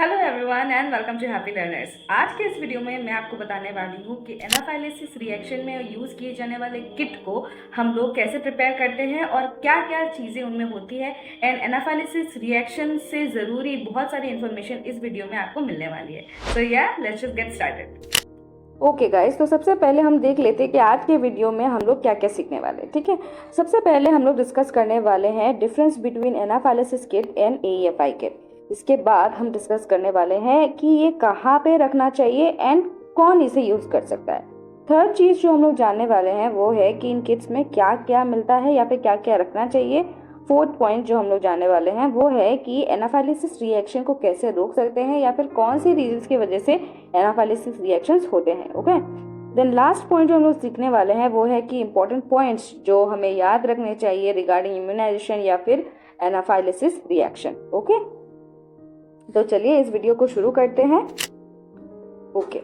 Hello everyone and welcome to happy learners. आज के इस वीडियो में मैं आपको बताने वाली हूँ कि एनाफाइलेसिस रिएक्शन में यूज़ किए जाने वाले किट को हम लोग कैसे प्रिपेयर करते हैं और क्या क्या चीज़ें उनमें होती है। एंड एनाफाइलेसिस रिएक्शन से ज़रूरी बहुत सारी इन्फॉर्मेशन इस वीडियो में आपको मिलने वाली है। सो या let's just get started. Okay guys, तो सबसे पहले हम देख लेते हैं कि आज के वीडियो में हम लोग क्या क्या सीखने वाले हैं। ठीक है, सबसे पहले हम लोग डिस्कस करने वाले हैं difference between anaphylaxis kit and AEFI kit. इसके बाद हम डिस्कस करने वाले हैं कि ये कहाँ पे रखना चाहिए एंड कौन इसे यूज़ कर सकता है। थर्ड चीज़ जो हम लोग जानने वाले हैं वो है कि इन किट्स में क्या क्या मिलता है या फिर क्या क्या रखना चाहिए। फोर्थ पॉइंट जो हम लोग जानने वाले हैं वो है कि एनाफाइलेसिस रिएक्शन को कैसे रोक सकते हैं या फिर कौन सी रीजंस की वजह से एनाफाइलेसिस रिएक्शंस होते हैं। ओके, देन लास्ट पॉइंट जो हम लोग सीखने वाले हैं वो है कि इंपॉर्टेंट पॉइंट्स जो हमें याद रखने चाहिए रिगार्डिंग इम्यूनाइजेशन या फिर एनाफाइलेसिस रिएक्शन। ओके, तो चलिए इस वीडियो को शुरू करते हैं। ओके,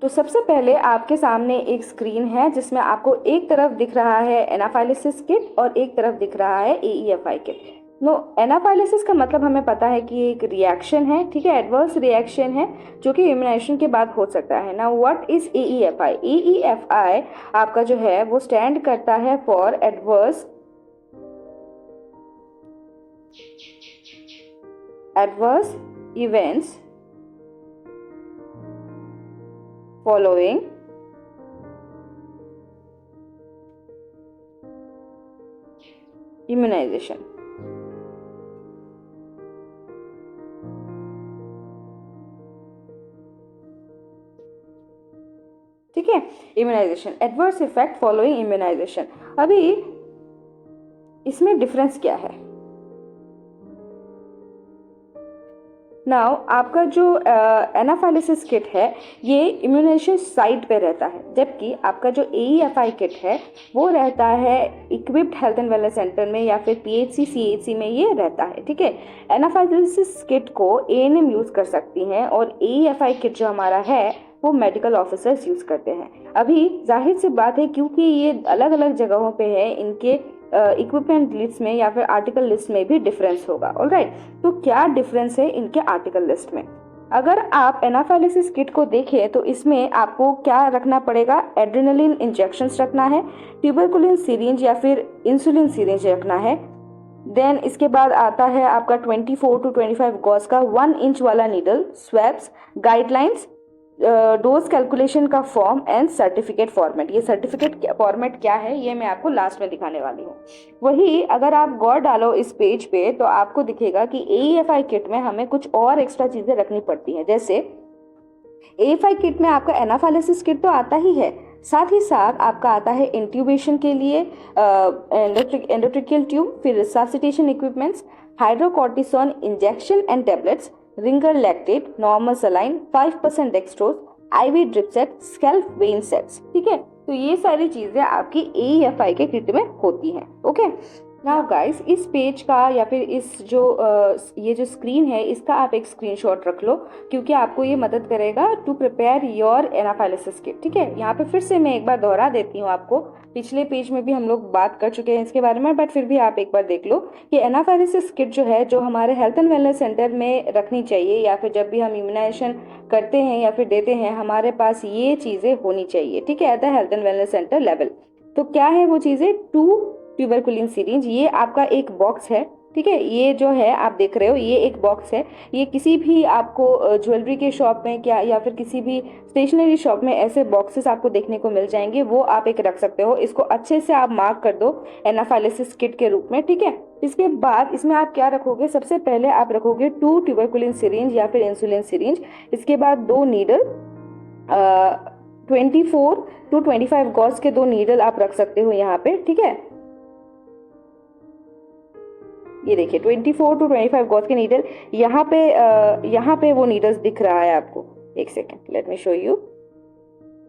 तो सबसे पहले आपके सामने एक स्क्रीन है जिसमें आपको एक तरफ दिख रहा है एनाफाइलेसिस किट और एक तरफ दिख रहा है एईएफआई किट। नो, एनाफाइलेसिस का मतलब हमें पता है कि एक रिएक्शन है, ठीक है, एडवर्स रिएक्शन है जो कि इम्यूनाइजेशन के बाद हो सकता है। Now what is AEFI? AEFI आपका जो है वो स्टैंड करता है for adverse events following immunization। ठीक है, immunization, adverse effect following immunization. अभी इसमें डिफरेंस क्या है? नाउ आपका जो एनाफाइलेसिस किट है ये इम्यूनाइजेशन साइट पे रहता है, जबकि आपका जो एईएफआई किट है वो रहता है equipped health and wellness centre में या फिर पीएचसी सीएचसी में ये रहता है। ठीक है, एनाफाइलेसिस किट को एएनएम यूज कर सकती हैं और एईएफआई किट जो हमारा है वो मेडिकल ऑफिसर्स यूज करते हैं। अभी जाहिर सी बात है क्योंकि ये अलग अलग जगहों पे है, इनके इक्विपमेंट लिस्ट में या फिर आर्टिकल लिस्ट में भी डिफरेंस होगा। ऑलराइट, तो क्या डिफरेंस है इनके आर्टिकल लिस्ट में? अगर आप एनाफाइलेसिस किट को देखें तो इसमें आपको क्या रखना पड़ेगा? एड्रेनलिन इंजेक्शंस रखना है, ट्यूबरकुलिन सिरिंज या फिर इंसुलिन सिरिंज रखना है। देन इसके बाद आता है आपका 24 to 25 गॉज का 1 इंच वाला needle, swabs, guidelines, dose calculation का फॉर्म एंड सर्टिफिकेट फॉर्मेट। ये सर्टिफिकेट फॉर्मेट क्या है ये मैं आपको लास्ट में दिखाने वाली हूँ। वही अगर आप गौर डालो इस पेज पे तो आपको दिखेगा कि एईएफआई किट में हमें कुछ और एक्स्ट्रा चीजें रखनी पड़ती हैं। जैसे एईएफआई किट में आपका एनाफाइलेसिस किट तो आता ही है, साथ ही साथ आपका आता है इंट्यूबेशन के लिए एंडोट्रेकियल ट्यूब, फिर resuscitation equipments, hydrocortisone injection and tablets, Ringer lactate, normal saline, 5% dextrose, IV drip set, scalp vein sets. ठीक है, तो ये सारी चीजें आपकी एईएफआई के किट में होती हैं। ओके, नाउ गाइस इस पेज का या फिर इस जो ये जो स्क्रीन है इसका आप एक स्क्रीनशॉट रख लो क्योंकि आपको ये मदद करेगा टू प्रिपेयर योर एनाफाइलेसिस किट। ठीक है, यहाँ पे फिर से मैं एक बार दोहरा देती हूँ आपको, पिछले पेज में भी हम लोग बात कर चुके हैं इसके बारे में, बट फिर भी आप एक बार देख लो कि एनाफाइलेसिस किट जो है जो हमारे हेल्थ एंड वेलनेस सेंटर में रखनी चाहिए या फिर जब भी हम इम्यूनाइजेशन करते हैं या फिर देते हैं हमारे पास ये चीज़ें होनी चाहिए। ठीक है, at the health and wellness centre level. तो क्या है वो चीज़ें? 2 ट्यूबरकुलिन सिरिंज, ये आपका एक बॉक्स है। ठीक है, ये जो है आप देख रहे हो ये एक बॉक्स है। ये किसी भी आपको ज्वेलरी के शॉप में क्या या फिर किसी भी स्टेशनरी शॉप में ऐसे बॉक्सेस आपको देखने को मिल जाएंगे, वो आप एक रख सकते हो। इसको अच्छे से आप मार्क कर दो एनाफाइलेसिस किट के रूप में। ठीक है, इसके बाद इसमें आप क्या रखोगे? सबसे पहले आप रखोगे 2 ट्यूबरकुलिन सिरिंज या फिर इंसुलिन सिरिंज, इसके बाद 2 नीडल, 24 to 25 गॉज के 2 नीडल आप रख सकते हो यहाँ पे। ठीक है, ये देखिए 24 to 25 गॉज के नीडल, यहाँ पे वो नीडल्स दिख रहा है आपको। एक second, let me show you.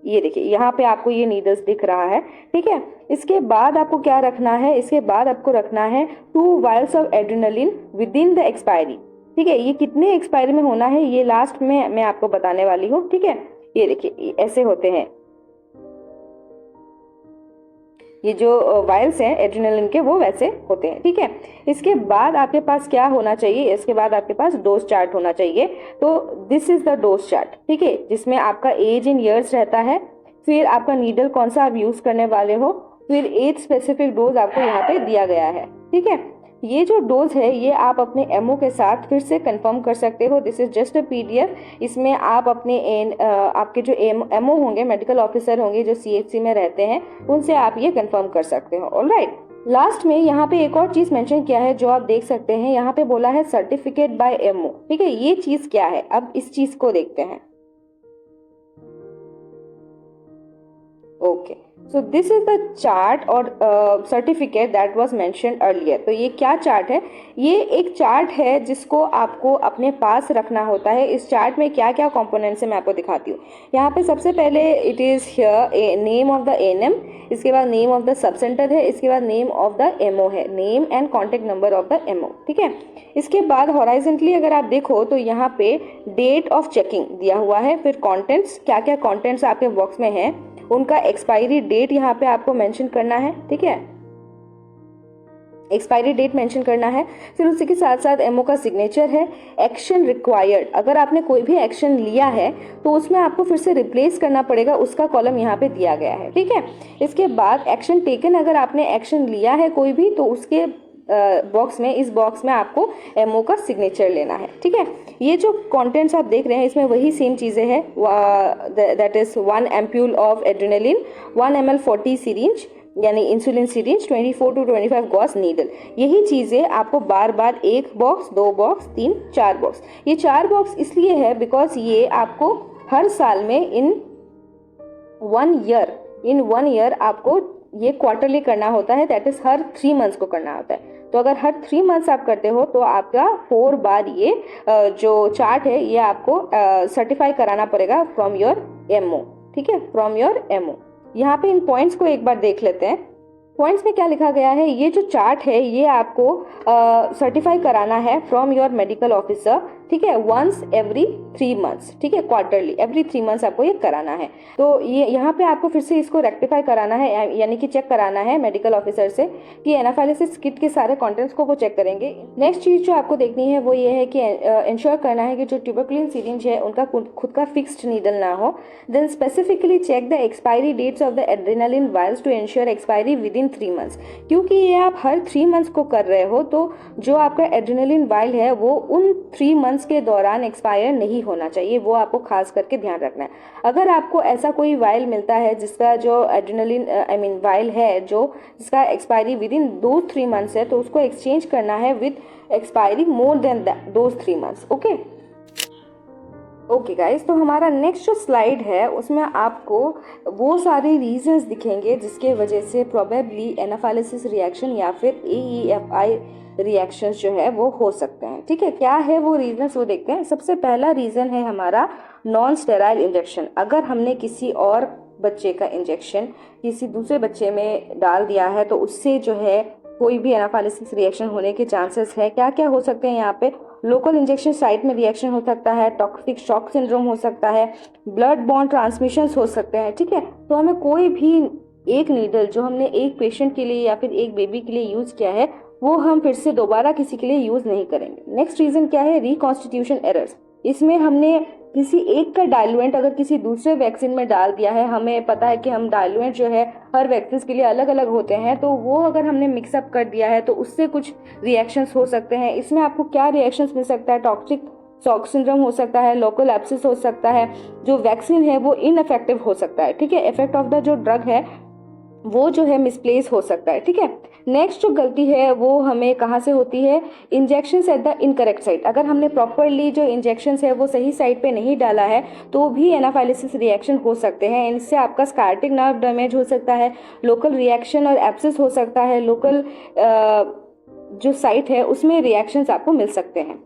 ये देखिए यहाँ पे आपको ये नीडल्स दिख रहा है। ठीक है, इसके बाद आपको क्या रखना है? इसके बाद आपको रखना है 2 vials of adrenaline with in the expiry. ठीक है, ये कितने एक्सपायरी में होना है ये लास्ट में मैं आपको बताने वाली हूँ। ठीक है, ये देखिए ऐसे होते हैं। ये जो वायल्स हैं एड्रेनालिन के वो वैसे होते हैं, ठीक है। इसके बाद आपके पास क्या होना चाहिए, इसके बाद आपके पास डोज चार्ट होना चाहिए। तो this is the dose chart, ठीक है, जिसमें आपका एज इन ईयर्स रहता है, फिर आपका नीडल कौन सा आप यूज करने वाले हो, फिर एज स्पेसिफिक डोज आपको यहाँ पे दिया गया है, ठीक है। ये जो डोज है ये आप अपने एमओ के साथ फिर से कंफर्म कर सकते हो। This is just a PDF. इसमें आप अपने आपके जो एमओ होंगे, मेडिकल ऑफिसर होंगे जो सीएचसी में रहते हैं, उनसे आप ये कंफर्म कर सकते हो। ऑलराइट, लास्ट में यहाँ पे एक और चीज मेंशन किया है जो आप देख सकते हैं, यहाँ पे बोला है सर्टिफिकेट बाय एमओ, ठीक है। ये चीज क्या है, अब इस चीज को देखते हैं। Okay, so this is the chart और certificate that was mentioned earlier. तो ये क्या चार्ट है, ये एक चार्ट है जिसको आपको अपने पास रखना होता है। इस चार्ट में क्या क्या कंपोनेंट्स है मैं आपको दिखाती हूँ। यहाँ पे सबसे पहले it is here name of the ANM, इसके बाद name of the sub centre है, इसके बाद नेम ऑफ द एमओ है, name and contact number of the MO, ठीक है। इसके बाद हॉराइजेंटली अगर आप देखो तो यहाँ पे डेट ऑफ चेकिंग दिया हुआ है, फिर कॉन्टेंट्स, क्या क्या कॉन्टेंट्स आपके बॉक्स में है, उनका एक्सपायरी डेट यहाँ पे आपको मेंशन करना है, ठीक है, एक्सपायरी डेट मेंशन करना है। फिर उसी के साथ साथ एमओ का सिग्नेचर है, एक्शन रिक्वायर्ड, अगर आपने कोई भी एक्शन लिया है तो उसमें आपको फिर से रिप्लेस करना पड़ेगा, उसका कॉलम यहाँ पे दिया गया है, ठीक है। इसके बाद एक्शन टेकन, अगर आपने एक्शन लिया है कोई भी तो उसके बॉक्स में, इस बॉक्स में आपको एमओ का सिग्नेचर लेना है, ठीक है। ये जो कंटेंट्स आप देख रहे हैं इसमें वही सेम चीज़ें हैं, that is 1 ampoule of adrenaline, 1 ml 40 syringe यानी insulin syringe, 24 to 25 gauge needle. यही चीज़ें आपको बार बार 1 बॉक्स, 2 बॉक्स, 3, 4 बॉक्स, ये 4 बॉक्स इसलिए है बिकॉज ये आपको हर साल में इन 1 ईयर आपको ये क्वार्टरली करना होता है, दैट इज हर 3 मंथ्स को करना होता है। तो अगर हर 3 मंथ्स आप करते हो तो आपका 4 बार ये जो चार्ट है ये आपको सर्टिफाई कराना पड़ेगा फ्रॉम योर एमओ, ठीक है, फ्रॉम योर एमओ। यहाँ पे इन पॉइंट्स को एक बार देख लेते हैं। पॉइंट्स में क्या लिखा गया है, ये जो चार्ट है ये आपको सर्टिफाई कराना है फ्रॉम योर मेडिकल ऑफिसर, ठीक है, वंस एवरी 3 मंथ्स, ठीक है, क्वार्टरली एवरी 3 मंथ्स आपको ये कराना है। तो ये यहाँ पे आपको फिर से इसको रेक्टिफाई कराना है, यानी कि चेक कराना है मेडिकल ऑफिसर से कि एनाफाइलेसिस किट के सारे कंटेंट्स को वो चेक करेंगे। नेक्स्ट चीज जो आपको देखनी है वो ये है कि इंश्योर करना है कि जो ट्यूबरकुलिन सिरिंज है उनका खुद का फिक्स्ड नीडल ना हो। Then specifically check the expiry dates of the adrenaline vials to ensure expiry within 3 months, क्योंकि ये आप हर 3 मंथ्स को कर रहे हो तो जो आपका एड्रेनालिन वायल है वो उन 3 मंथ्स के दौरान एक्सपायर नहीं होना चाहिए, वो आपको खास करके ध्यान रखना है। अगर आपको ऐसा कोई वायल मिलता है जिसका जो एड्रेनालिन वायल है जो जिसका एक्सपायरी विद इन 2-3 मंथ्स है तो उसको एक्सचेंज करना है with expiry more than those 3 months. Okay guys, तो हमारा नेक्स्ट जो स्लाइड है उसमें आपको वो सारे रीजंस दिखेंगे जिसके वजह से प्रोबेबली एनाफाइलेसिस रिएक्शन या फिर AEFI रिएक्शंस जो है वो हो सकते हैं, ठीक है। क्या है वो रीजंस, वो देखते हैं। सबसे पहला रीजन है हमारा नॉन स्टेराइल इंजेक्शन। अगर हमने किसी और बच्चे का इंजेक्शन किसी दूसरे बच्चे में डाल दिया है तो उससे जो है कोई भी एनाफाइलेसिस रिएक्शन होने के चांसेस है। क्या क्या हो सकते हैं यहाँ पे, लोकल इंजेक्शन साइट में रिएक्शन हो सकता है, टॉक्सिक शॉक सिंड्रोम हो सकता है, ब्लड बॉन्ड ट्रांसमिशन हो सकते हैं, ठीक है। तो हमें कोई भी एक नीडल जो हमने एक पेशेंट के लिए या फिर एक बेबी के लिए यूज किया है वो हम फिर से दोबारा किसी के लिए यूज नहीं करेंगे। नेक्स्ट रीजन क्या है, रिकॉन्स्टिट्यूशन एरर्स। इसमें हमने किसी एक का डाइल्यूएंट अगर किसी दूसरे वैक्सीन में डाल दिया है, हमें पता है कि हम डाइल्यूएंट जो है हर वैक्सीन के लिए अलग अलग होते हैं, तो वो अगर हमने मिक्सअप कर दिया है तो उससे कुछ रिएक्शंस हो सकते हैं। इसमें आपको क्या रिएक्शंस मिल सकता है, टॉक्सिक शॉक सिंड्रोम हो सकता है, लोकल एब्सिस हो सकता है, जो वैक्सीन है वो इनइफेक्टिव हो सकता है, ठीक है, इफेक्ट ऑफ द जो ड्रग है वो जो है मिसप्लेस हो सकता है, ठीक है। नेक्स्ट जो गलती है वो हमें कहाँ से होती है, injection at the incorrect site. अगर हमने प्रॉपरली जो इंजेक्शन है वो सही साइट पे नहीं डाला है तो भी एनाफाइलेसिस रिएक्शन हो सकते हैं। इनसे आपका स्कार्टिक नर्व डैमेज हो सकता है, लोकल रिएक्शन और एब्सिस हो सकता है, लोकल जो साइट है उसमें रिएक्शंस आपको मिल सकते हैं।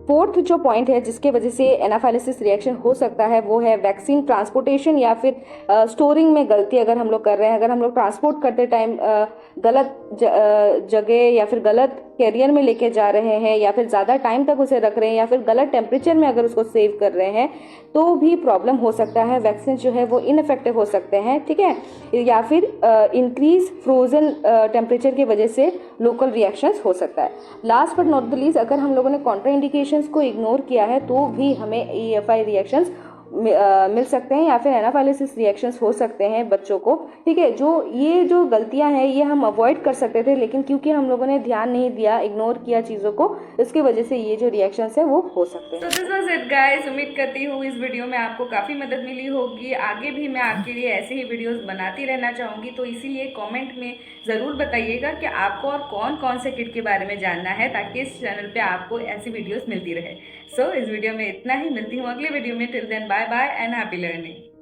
फोर्थ जो पॉइंट है जिसके वजह से एनाफाइलिसिस रिएक्शन हो सकता है वो है वैक्सीन ट्रांसपोर्टेशन या फिर स्टोरिंग में गलती अगर हम लोग कर रहे हैं। अगर हम लोग ट्रांसपोर्ट करते टाइम गलत जगह या फिर गलत कैरियर में लेके जा रहे हैं या फिर ज़्यादा टाइम तक उसे रख रहे हैं या फिर गलत टेम्परेचर में अगर उसको सेव कर रहे हैं तो भी प्रॉब्लम हो सकता है। वैक्सीन जो है वो इनफेक्टिव हो सकते हैं, ठीक है। या फिर इंक्रीज फ्रोजन टेम्परेचर की वजह से लोकल रिएक्शंस हो सकता है। Last but not the least, अगर हम लोगों ने कॉन्ट्राइंडिकेशंस को इग्नोर किया है तो भी हमें EFI रिएक्शंस मिल सकते हैं या फिर एनाफाइलिसिस रिएक्शंस हो सकते हैं बच्चों को, ठीक है। ये जो गलतियां हैं ये हम अवॉइड कर सकते थे, लेकिन क्योंकि हम लोगों ने ध्यान नहीं दिया, इग्नोर किया चीज़ों को, इसकी वजह से ये जो रिएक्शंस है वो हो सकते हैं। तो दिस वाज इट गाइस। उम्मीद करती हूँ इस वीडियो में आपको काफ़ी मदद मिली होगी। आगे भी मैं आपके लिए ऐसे ही वीडियोस बनाती रहना चाहूँगी, तो इसीलिए कमेंट में ज़रूर बताइएगा कि आपको और कौन कौन से किट के बारे में जानना है, ताकि इस चैनल पे आपको ऐसी वीडियोस मिलती रहे। सो इस वीडियो में इतना ही, मिलती हूँ अगले वीडियो में। Till then bye bye and happy learning.